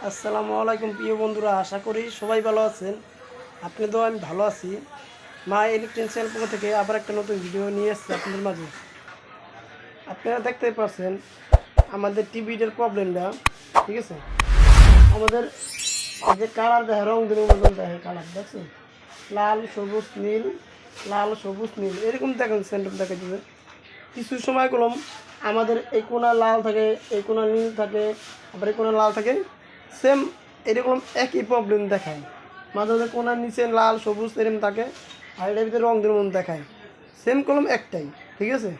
আসসালামু আলাইকুম প্রিয় বন্ধুরা, আশা করি সবাই ভালো আছেন। আপনি তো আমি ভালো আছি। মা ইলেকট্রিশিয়ান পক্ষ থেকে আবার একটা নতুন ভিডিও নিয়ে এসেছি আপনাদের মাঝে। আপনারা দেখতে পাচ্ছেন আমাদের টিভিটার প্রবলেমটা, ঠিক আছে। আমাদের এই যে কালার দেখে, রং দিনের মতন দেখে কালার, দেখছেন? লাল সবুজ নীল, লাল সবুজ নীল এরকম দেখেন, সেন্টার দেখা যাবে। কিছু সময় কলম আমাদের এই কোনা লাল থাকে, এই কোনা নীল থাকে, আবার এই কোনা লাল থাকে, সেম এরকম একই প্রবলেম দেখায়। মাঝে মাঝে কোনার নিচে লাল সবুজ এরকম থাকে, আর এটার ভিতরে রং দিনের মতন দেখায়। সেম কলম একটাই, ঠিক আছে।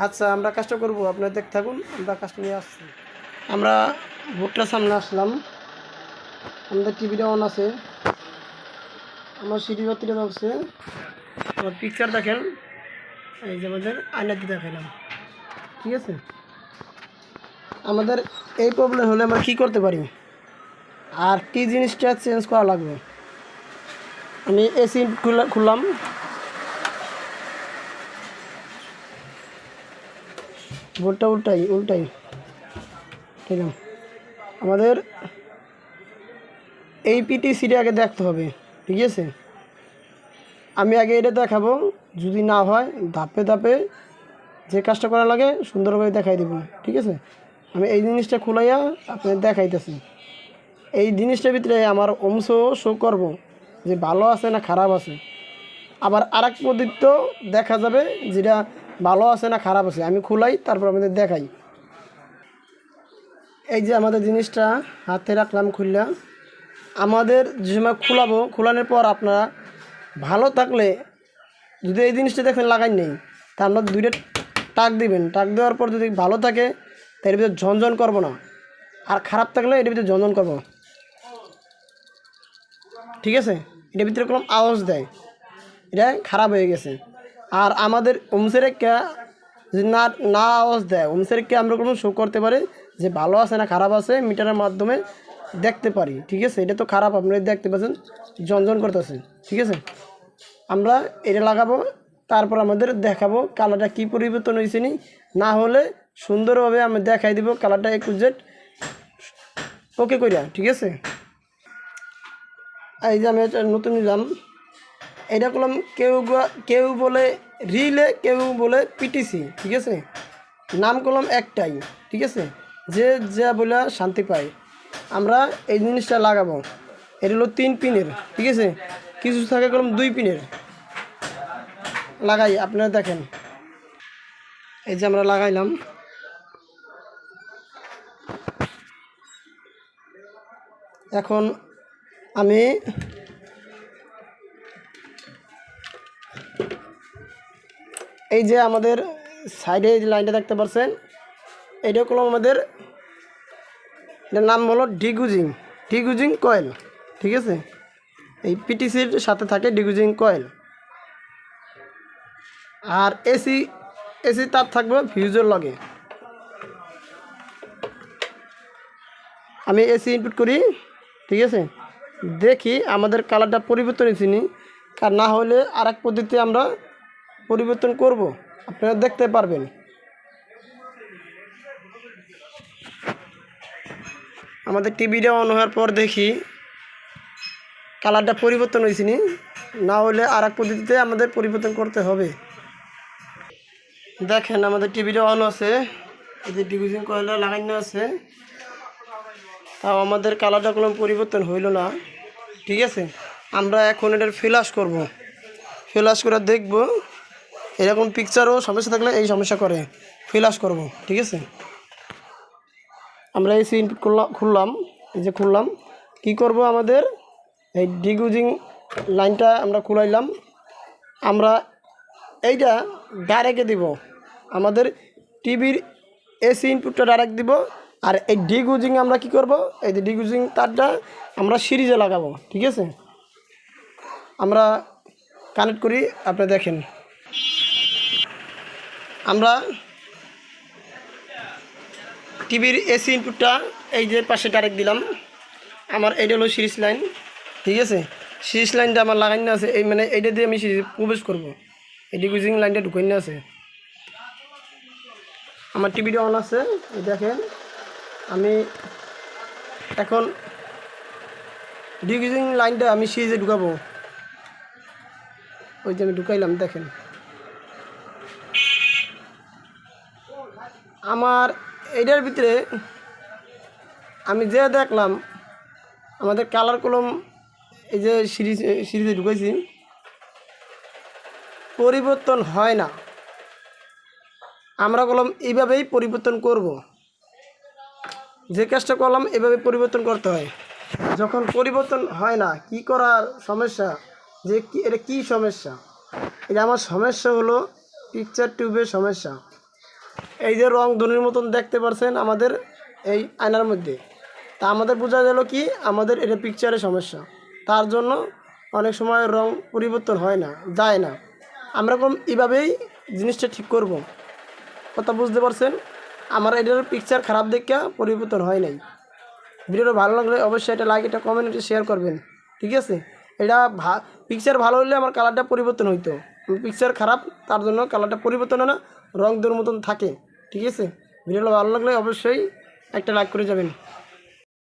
আচ্ছা, আমরা কাজটা করবো, আপনারা দেখতে থাকুন। আমরা কাজটা নিয়ে আসছি। আমরা বোর্ডটার সামনে আসলাম। আমাদের টিভিটা অন আছে, আমার সিটি বাতিটা জ্বলছে। আমার পিকচার দেখেন, এই যে আমাদের আয়নাতে দেখালাম, ঠিক আছে। আমাদের এই প্রবলেম হলে আমরা কী করতে পারি আর কী জিনিসটা চেঞ্জ করা লাগবে। আমি এসি খুললাম, বোর্ডটা উল্টাই ঠিক আছে। আমাদের এই পিটিসিটা আগে দেখতে হবে, ঠিক আছে। আমি আগে এটা দেখাবো, যদি না হয় ধাপে ধাপে যে কাজটা করা লাগে সুন্দরভাবে দেখাই দেবো, ঠিক আছে। আমি এই জিনিসটা খুলাইয়া আপনাদের দেখাইতেছি। এই জিনিসটার ভিতরে আমার অংশ শো করব যে ভালো আছে না খারাপ আছে। আবার আরেক পদ্ধতিও দেখা যাবে যেটা ভালো আছে না খারাপ আছে। আমি খুলাই, তারপর আমাদের দেখাই। এই যে আমাদের জিনিসটা হাতে রাখলাম খুললা। আমাদের যে সময় খোলানোর পর আপনারা ভালো থাকলে, যদি এই জিনিসটা দেখেন লাগাই নেই, তা আপনার দুইটা টাক দিবেন। টাক দেওয়ার পর যদি ভালো থাকে তার ভিতরে ঝনঝন করবো না, আর খারাপ থাকলে এটার ভিতরে ঝনঝন করবো, ঠিক আছে। এটার ভিতরে কোনো আওয়াজ দেয়, এটা খারাপ হয়ে গেছে। আর আমাদের ওমসের একটা যদি না না আওয়াজ দেয়, ওমসের একটা আমরা কোনো শো করতে পারি যে ভালো আছে না খারাপ আছে, মিটারের মাধ্যমে দেখতে পারি, ঠিক আছে। এটা তো খারাপ, আপনারা দেখতে পাচ্ছেন ঝনঝন করতেছে, ঠিক আছে। আমরা এটা লাগাবো, তারপর আমাদের দেখাবো কালারটা কী পরিবর্তন হয়েছে নি। না হলে সুন্দরভাবে আমি দেখাই দিব কালারটা A to Z ওকে কইরা, ঠিক আছে। এই যে আমি এটা নতুন নিলাম, এটা করলাম। কেউ বলে রিলে, কেউ বলে পিটিসি, ঠিক আছে। নাম করলাম একটাই, ঠিক আছে। যে যা বলে শান্তি পায়। আমরা এই জিনিসটা লাগাবো। এটা হলো 3 পিনের, ঠিক আছে। কিছু থাকে করলাম 2 পিনের। লাগাই, আপনারা দেখেন। এই যে আমরা লাগাইলাম। এখন আমি এই যে আমাদের সাইডে যে লাইনটা দেখতে পাচ্ছেন, এটা করলাম আমাদের, এটার নাম হলো ডিগুজিং কয়েল, ঠিক আছে। এই পিটিসির সাথে থাকে ডিগুজিং কয়েল। আর এসি তার থাকবে ফিউজের লগে। আমি এসি ইনপুট করি, ঠিক আছে। দেখি আমাদের কালারটা পরিবর্তন হয়েছে নি, আর না হলে আর এক পদ্ধতিতে আমরা পরিবর্তন করব, আপনারা দেখতে পারবেন। আমাদের টিভিটা অন হওয়ার পর দেখি কালারটা পরিবর্তন হয়েছে নি, না হলে আর এক পদ্ধতিতে আমাদের পরিবর্তন করতে হবে। দেখেন আমাদের টিভিটা অন আছে, এই যে ডিগুজিং কয়েলটা লাগানো আছে, তাও আমাদের কালারটা কোনো পরিবর্তন হইল না, ঠিক আছে। আমরা এখন এটার ফ্ল্যাশ করব, ফ্ল্যাশ করে দেখব। এরকম পিকচারও সমস্যা থাকলে এই সমস্যা করে, ফ্ল্যাশ করব, ঠিক আছে। আমরা এসি ইনপুট খুললাম, এই যে খুললাম। কি করব, আমাদের এই ডিগুজিং লাইনটা আমরা খুলাইলাম। আমরা এইটা ডাইরেক্টে দিব, আমাদের টিভির এসি ইনপুটটা ডাইরেক্ট দিব। আর এই ডিগুজিং আমরা কি করব, এই যে ডিগুজিং তারটা আমরা সিরিজে লাগাবো, ঠিক আছে। আমরা কানেক্ট করি, আপনি দেখেন। আমরা টিভির এসি ইনপুটটা এই যে পাশে ডাইরেক্ট দিলাম। আমার এইটা হলো সিরিজ লাইন, ঠিক আছে। সিরিজ লাইনটা আমার লাগানো আছে, এই মানে এইটা দিয়ে আমি সিরিজ প্রবেশ করব। এই ডিগুজিং লাইনটা ঢুকানো আছে। আমার টিভিটা অন আছে, এই দেখেন। আমি এখন ডিফিউজিং লাইনটা আমি সিরিজে ঢুকাবো। ওই যে আমি ঢুকাইলাম, দেখেন আমার এইটার ভিতরে আমি যে দেখলাম আমাদের কালার কলম এই যে সিরিজে ঢুকেছি, পরিবর্তন হয় না। আমরা কলম এইভাবেই পরিবর্তন করব, যে কাজটা করলাম এভাবে পরিবর্তন করতে হয়। যখন পরিবর্তন হয় না, কি করার সমস্যা, যে কি এটা কী সমস্যা? এটা আমার সমস্যা হলো পিকচার টিউবের সমস্যা। এই যে রং ধনুর মতন দেখতে পাচ্ছেন আমাদের এই আয়নার মধ্যে, তা আমাদের বোঝা গেল কি আমাদের এটা পিকচারের সমস্যা। তার জন্য অনেক সময় রং পরিবর্তন হয় না, যায় না। আমরা কম এভাবেই জিনিসটা ঠিক করব। কথা বুঝতে পারছেন? আমার এটার পিকচার খারাপ দেখে পরিবর্তন হয় নাই। ভিডিওটা ভালো লাগলে অবশ্যই এটা লাইক, এটা কমেন্ট, এটা শেয়ার করবেন, ঠিক আছে? এটা পিকচার ভালো হলে আমার কালারটা পরিবর্তন হইতো। পিকচার খারাপ, তার জন্য কালারটা পরিবর্তন হয় না, রং দূর মতন থাকে, ঠিক আছে? ভিডিওটা ভালো লাগলে অবশ্যই একটা লাইক করে যাবেন।